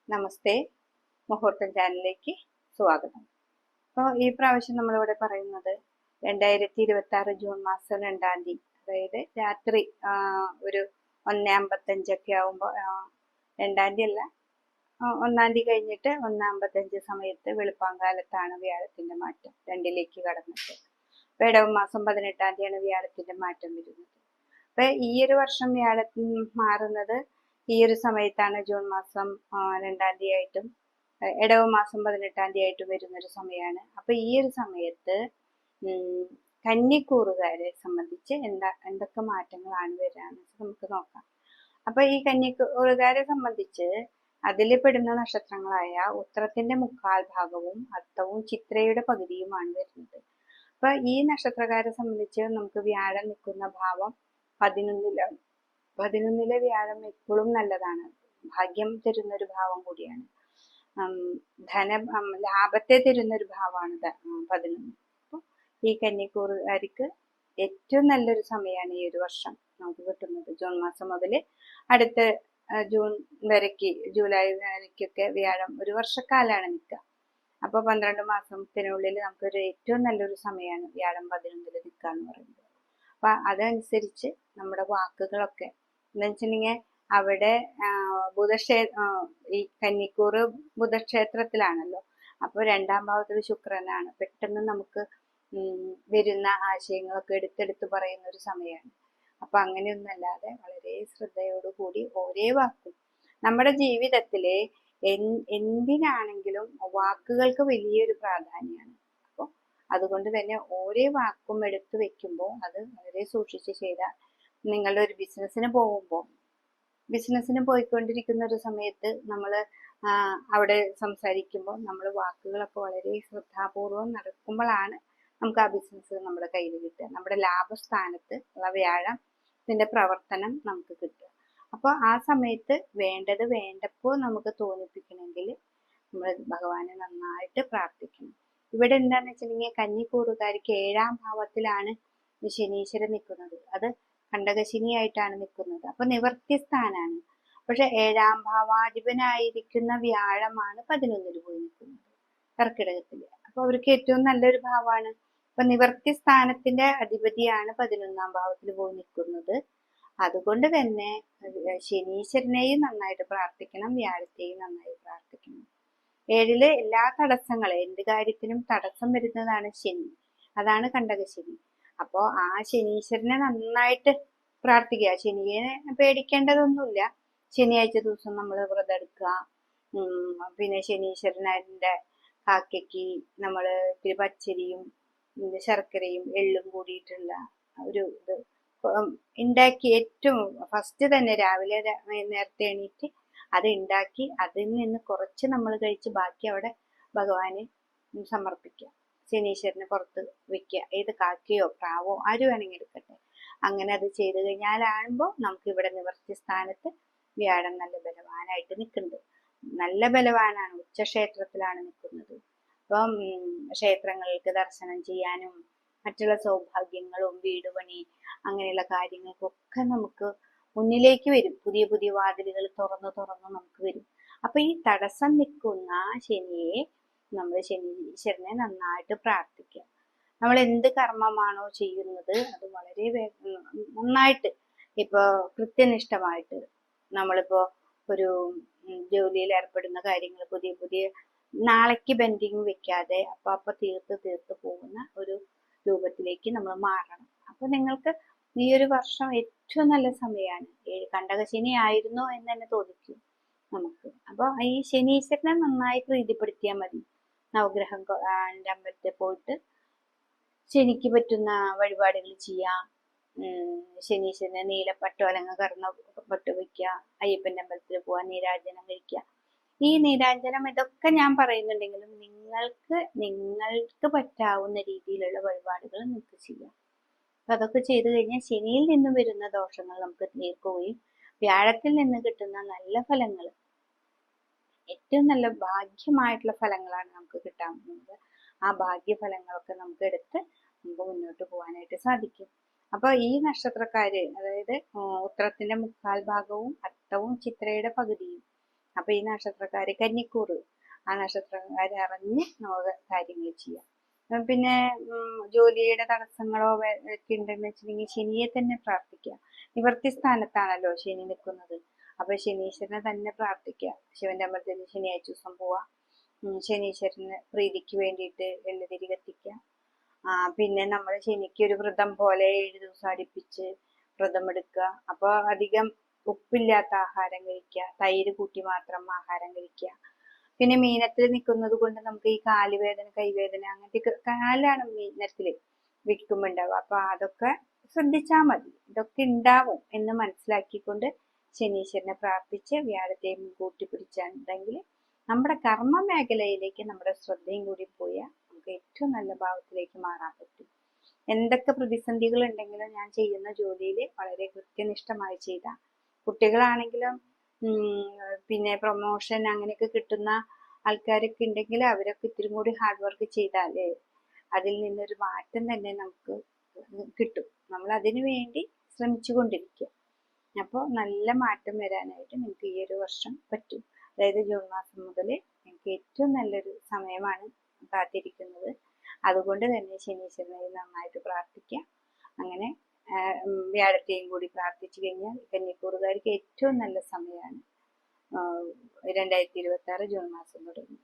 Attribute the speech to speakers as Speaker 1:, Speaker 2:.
Speaker 1: നമസ്തേ, മുഹൂർത്തം ചാനലിലേക്ക് സ്വാഗതം. അപ്പോൾ ഈ പ്രാവശ്യം നമ്മളിവിടെ പറയുന്നത് 2026 ജൂൺ മാസം 2-ാം തീയതി, അതായത് രാത്രി ഒരു 1:55 ആവുമ്പോൾ, 2-ാം തീയതി അല്ല, 1-ാം തീയതി കഴിഞ്ഞിട്ട് 1:55 സമയത്ത് വെളുപ്പാങ്കാലത്താണ് വ്യാഴത്തിന്റെ മാറ്റം 2-ലേക്ക് കടന്നിട്ട്. അപ്പോൾ ഇടവ മാസം 18-ാം തീയതിയാണ് വ്യാഴത്തിന്റെ മാറ്റം വരുന്നത്. അപ്പൊ ഈ ഒരു വർഷം വ്യാഴത്തിൽ മാറുന്നത് ഈ ഒരു സമയത്താണ്. ജൂൺ മാസം 2-ാം തീയതി ആയിട്ടും ഇടവ മാസം 18-ാം തീയതി ആയിട്ടും വരുന്നൊരു സമയമാണ്. അപ്പൊ ഈ ഒരു സമയത്ത് കന്നിക്കൂറുകാരെ സംബന്ധിച്ച് എന്തൊക്കെ മാറ്റങ്ങളാണ് വരാന്ന് നമുക്ക് നോക്കാം. അപ്പൊ ഈ കന്നിക്കൂറുകാരെ സംബന്ധിച്ച് അതിൽ പെടുന്ന നക്ഷത്രങ്ങളായ ഉത്രത്തിന്റെ 1/4 ഭാഗവും അത്തവും ചിത്രയുടെ പകുതിയുമാണ് വരുന്നത്. അപ്പൊ ഈ നക്ഷത്രക്കാരെ സംബന്ധിച്ച് നമുക്ക് വ്യാഴം നിൽക്കുന്ന ഭാവം 11-ലാണ്. 11-ലെ വ്യാഴം എപ്പോഴും നല്ലതാണ്, ഭാഗ്യം തരുന്ന ഒരു ഭാവം കൂടിയാണ്. ലാഭത്തെ തരുന്ന ഒരു ഭാവമാണ് 11. അപ്പോൾ ഈ കന്നിക്കൂറുകാർക്ക് ഏറ്റവും നല്ലൊരു സമയമാണ് ഈ ഒരു വർഷം നമുക്ക് കിട്ടുന്നത്. ജൂൺ മാസം മുതൽ അടുത്ത ജൂൺ വരയ്ക്ക്, ജൂലൈ വരയ്ക്കൊക്കെ വ്യാഴം ഒരു വർഷക്കാലാണ് നിൽക്കുക. അപ്പോൾ 12 മാസത്തിനുള്ളിൽ നമുക്കൊരു ഏറ്റവും നല്ലൊരു സമയമാണ് വ്യാഴം 11-ൽ നിൽക്കുക എന്ന് പറയുന്നത്. അപ്പൊ അതനുസരിച്ച് നമ്മുടെ വാക്കുകളൊക്കെ എന്താ വെച്ചിട്ടുണ്ടെങ്കിൽ, അവിടെ ഈ കന്നിക്കൂറ് ബുധക്ഷേത്രത്തിലാണല്ലോ. അപ്പൊ 2-ാം ഭാവത്തിൽ ശുക്രനാണ്. പെട്ടെന്ന് നമുക്ക് വരുന്ന ആശയങ്ങളൊക്കെ എടുത്തെടുത്ത് പറയുന്ന ഒരു സമയമാണ്. അപ്പൊ അങ്ങനെയൊന്നല്ലാതെ വളരെ ശ്രദ്ധയോടുകൂടി ഓരോ വാക്കും നമ്മുടെ ജീവിതത്തിലെ എന്തിനാണെങ്കിലും വാക്കുകൾക്ക് വലിയൊരു പ്രാധാന്യമാണ്. അപ്പോൾ അതുകൊണ്ട് തന്നെ ഓരോ വാക്കും എടുത്തു വെക്കുമ്പോൾ അത് വളരെ സൂക്ഷിച്ച് ചെയ്താൽ, നിങ്ങളുടെ ഒരു ബിസിനസ്സിന് പോയിക്കൊണ്ടിരിക്കുന്ന ഒരു സമയത്ത് നമ്മൾ അവിടെ സംസാരിക്കുമ്പോൾ നമ്മൾ വാക്കുകളൊക്കെ വളരെ ശ്രദ്ധാപൂർവം നടക്കുമ്പോഴാണ് നമുക്ക് ആ ബിസിനസ് നമ്മുടെ കയ്യിൽ കിട്ടുക. നമ്മുടെ ലാഭസ്ഥാനത്ത് ഉള്ള വ്യാഴത്തിന്റെ പ്രവർത്തനം നമുക്ക് കിട്ടുക. അപ്പോൾ ആ സമയത്ത് വേണ്ടത് വേണ്ടപ്പോൾ നമുക്ക് തോന്നിപ്പിക്കണമെങ്കിൽ നമ്മൾ ഭഗവാനെ നന്നായിട്ട് പ്രാർത്ഥിക്കണം. ഇവിടെ എന്താന്ന് വെച്ചിട്ടുണ്ടെങ്കിൽ, കന്നിക്കൂറുകാർക്ക് 7-ാം ഭാവത്തിലാണ് ശനീശ്വരൻ നിൽക്കുന്നത്. അത് കണ്ടകശനിയായിട്ടാണ് നിൽക്കുന്നത്. അപ്പൊ നിവർത്തിസ്ഥാനാണ്. പക്ഷെ 7-ാം ഭാവാധിപനായിരിക്കുന്ന വ്യാഴമാണ് 11-ൽ പോയി നിൽക്കുന്നത്, കർക്കിടകത്തില്. അപ്പൊ അവർക്ക് ഏറ്റവും നല്ലൊരു ഭാവമാണ്. അപ്പൊ നിവർത്തി സ്ഥാനത്തിന്റെ അധിപതിയാണ് 11-ാം ഭാവത്തിൽ പോയി നിൽക്കുന്നത്. അതുകൊണ്ട് തന്നെ ശനീശ്വരനെയും നന്നായിട്ട് പ്രാർത്ഥിക്കണം, വ്യാഴത്തെയും നന്നായി പ്രാർത്ഥിക്കണം. 7-ല് എല്ലാ തടസ്സങ്ങളും, എന്ത് കാര്യത്തിനും തടസ്സം വരുന്നതാണ് ശനി, അതാണ് കണ്ടകശനി. അപ്പോ ആ ശനീശ്വരനെ നന്നായിട്ട് പ്രാർത്ഥിക്കുക. ശനിയെ പേടിക്കേണ്ടതൊന്നുമില്ല. ശനിയാഴ്ച ദിവസം നമ്മൾ വ്രതം എടുക്കുക. പിന്നെ ശനീശ്വരന്റെ കാക്കയ്ക്ക് നമ്മൾ ഇത്തിരി പച്ചരിയും ശർക്കരയും എള്ളും കൂടിയിട്ടുള്ള ഒരു ഇത് ഉണ്ടാക്കി, ഏറ്റവും ഫസ്റ്റ് തന്നെ രാവിലെ നേരത്തെ എണീറ്റ് അത് ഉണ്ടാക്കി അതിൽ നിന്ന് കുറച്ച് നമ്മൾ കഴിച്ച് ബാക്കി അവിടെ ഭഗവാന് സമർപ്പിക്കുക. ശനീശ്വരന് പുറത്ത് വെക്കുക. ഏത് കാക്കയോ പ്രാവോ ആര് വേണമെങ്കിൽ എടുക്കട്ടെ. അങ്ങനെ അത് ചെയ്ത് കഴിഞ്ഞാലാകുമ്പോൾ നമുക്ക് ഇവിടെ നിവർത്തി സ്ഥാനത്ത് വ്യാഴം നല്ല ബലവാനായിട്ട് നിൽക്കുന്നുണ്ട്. നല്ല ബലവാനാണ്, ഉച്ചക്ഷേത്രത്തിലാണ് നിൽക്കുന്നത്. അപ്പം ക്ഷേത്രങ്ങൾക്ക് ദർശനം ചെയ്യാനും മറ്റുള്ള സൗഭാഗ്യങ്ങളും വീട് പണി അങ്ങനെയുള്ള കാര്യങ്ങൾക്കൊക്കെ നമുക്ക് മുന്നിലേക്ക് വരും. പുതിയ പുതിയ വാതിലുകൾ തുറന്നു നമുക്ക് വരും. അപ്പൊ ഈ തടസ്സം നിൽക്കുന്ന ശനിയെ നമ്മൾ ശനീശ്വരനെ നന്നായിട്ട് പ്രാർത്ഥിക്കുക. നമ്മൾ എന്ത് കർമ്മമാണോ ചെയ്യുന്നത് അത് വളരെ നന്നായിട്ട്, ഇപ്പൊ കൃത്യനിഷ്ഠമായിട്ട് നമ്മളിപ്പോ ഒരു ജോലിയിൽ ഏർപ്പെടുന്ന കാര്യങ്ങൾ പുതിയ നാളേക്ക് ബെൻഡിങ് വെക്കാതെ അപ്പൊ തീർത്ത് പോകുന്ന ഒരു രൂപത്തിലേക്ക് നമ്മൾ മാറണം. അപ്പൊ നിങ്ങൾക്ക് ഈ ഒരു വർഷം ഏറ്റവും നല്ല സമയമാണ്. കണ്ടകശനി ആയിരുന്നോ എന്ന് തന്നെ തോന്നിക്കും നമുക്ക്. അപ്പൊ ഈ ശനീശ്വരനെ നന്നായി പ്രീതിപ്പെടുത്തിയാൽ മതി. നവഗ്രഹം അമ്പലത്തിൽ പോയിട്ട് ശനിക്ക് പറ്റുന്ന വഴിപാടുകൾ ചെയ്യാം. ശനീശ്വരനെ നീലപ്പട്ടോ അല്ലെങ്കിൽ കറുന്ന പട്ട് വയ്ക്കുക. അയ്യപ്പന്റെ അമ്പലത്തിൽ പോവാ, നീരാഞ്ജനം കഴിക്കുക. ഈ നീരാഞ്ജനം ഇതൊക്കെ ഞാൻ പറയുന്നുണ്ടെങ്കിലും നിങ്ങൾക്ക് പറ്റാവുന്ന രീതിയിലുള്ള വഴിപാടുകൾ നിങ്ങൾക്ക് ചെയ്യാം. അപ്പൊ അതൊക്കെ ചെയ്തു കഴിഞ്ഞാൽ ശനിയിൽ നിന്നും വരുന്ന ദോഷങ്ങൾ നമുക്ക് തീർക്കുകയും വ്യാഴത്തിൽ നിന്ന് കിട്ടുന്ന നല്ല ഫലങ്ങൾ, ഏറ്റവും നല്ല ഭാഗ്യമായിട്ടുള്ള ഫലങ്ങളാണ് നമുക്ക് കിട്ടാൻ പോകുന്നത്. ആ ഭാഗ്യഫലങ്ങളൊക്കെ നമുക്ക് എടുത്ത് നമുക്ക് മുന്നോട്ട് പോകാനായിട്ട് സാധിക്കും. അപ്പൊ ഈ നക്ഷത്രക്കാര്, അതായത് ഉത്രത്തിന്റെ 1/4 ഭാഗവും അത്തവും ചിത്രയുടെ പകുതിയും, അപ്പൊ ഈ നക്ഷത്രക്കാര് കന്നിക്കൂറ്, ആ നക്ഷത്രക്കാരെ അറിഞ്ഞ് നമുക്ക് കാര്യങ്ങൾ ചെയ്യാം. പിന്നെ ജോലിയുടെ തടസ്സങ്ങളോ ഒക്കെ ഉണ്ടെന്ന് വെച്ചിട്ടുണ്ടെങ്കിൽ ശനിയെ തന്നെ പ്രാർത്ഥിക്കുക. നിവൃത്തി സ്ഥാനത്താണല്ലോ ശനി നിൽക്കുന്നത്. അപ്പൊ ശനീശ്വരനെ തന്നെ പ്രാർത്ഥിക്കുക. ശിവന്റെ അമ്പലത്തിൽ ശനിയാഴ്ച ദിവസം പോവാ. ശനീശ്വരന് പ്രീതിക്ക് വേണ്ടിയിട്ട് എള്ളുതിരി കത്തിക്കുക. പിന്നെ നമ്മൾ ശനിക്ക് ഒരു വ്രതം പോലെ 7 ദിവസം അടുപ്പിച്ച് വ്രതം എടുക്കുക. അപ്പൊ അധികം ഉപ്പില്ലാത്ത ആഹാരം കഴിക്കുക, തൈര് കൂട്ടി മാത്രം ആഹാരം കഴിക്കുക. പിന്നെ മീനത്തിൽ നിൽക്കുന്നത് കൊണ്ട് നമുക്ക് ഈ കാലുവേദന, കൈവേദന, അങ്ങനത്തെ കാലാണ് മീനത്തിൽ വിൽക്കുമ്പോൾ ഉണ്ടാവുക. അപ്പൊ അതൊക്കെ ശ്രദ്ധിച്ചാൽ മതി. ഇതൊക്കെ ഉണ്ടാവും എന്ന് മനസ്സിലാക്കിക്കൊണ്ട് ശനീശ്വരനെ പ്രാർത്ഥിച്ച് വ്യാഴത്തെയും കൂട്ടി പിടിച്ചിട്ടുണ്ടെങ്കിൽ നമ്മുടെ കർമ്മ മേഖലയിലേക്ക് നമ്മുടെ ശ്രദ്ധയും കൂടി പോയാൽ നമുക്ക് ഏറ്റവും നല്ല ഭാവത്തിലേക്ക് മാറാൻ പറ്റും. എന്തൊക്കെ പ്രതിസന്ധികൾ ഉണ്ടെങ്കിലും ഞാൻ ചെയ്യുന്ന ജോലിയിൽ വളരെ കൃത്യനിഷ്ഠമായി ചെയ്ത കുട്ടികളാണെങ്കിലും പിന്നെ പ്രൊമോഷൻ അങ്ങനെയൊക്കെ കിട്ടുന്ന ആൾക്കാരൊക്കെ ഉണ്ടെങ്കിൽ അവരൊക്കെ ഇത്തിരി കൂടി ഹാർഡ് വർക്ക് ചെയ്താലേ അതിൽ നിന്നൊരു മാറ്റം തന്നെ നമുക്ക് കിട്ടും. നമ്മൾ അതിനു വേണ്ടി ശ്രമിച്ചു കൊണ്ടിരിക്കുക. അപ്പോൾ നല്ല മാറ്റം വരാനായിട്ട് നിങ്ങൾക്ക് ഈ ഒരു വർഷം പറ്റും. അതായത് ജൂൺ മാസം മുതൽ നിങ്ങൾക്ക് ഏറ്റവും നല്ലൊരു സമയമാണ് കാത്തിരിക്കുന്നത്. അതുകൊണ്ട് തന്നെ ശനീശ്വരനെ നന്നായിട്ട് പ്രാർത്ഥിക്കുക. അങ്ങനെ വ്യാഴത്തെയും കൂടി പ്രാർത്ഥിച്ചു കഴിഞ്ഞാൽ കന്നിക്കൂറുകാർക്ക് ഏറ്റവും നല്ല സമയമാണ് 2026 ജൂൺ മാസം തുടങ്ങി.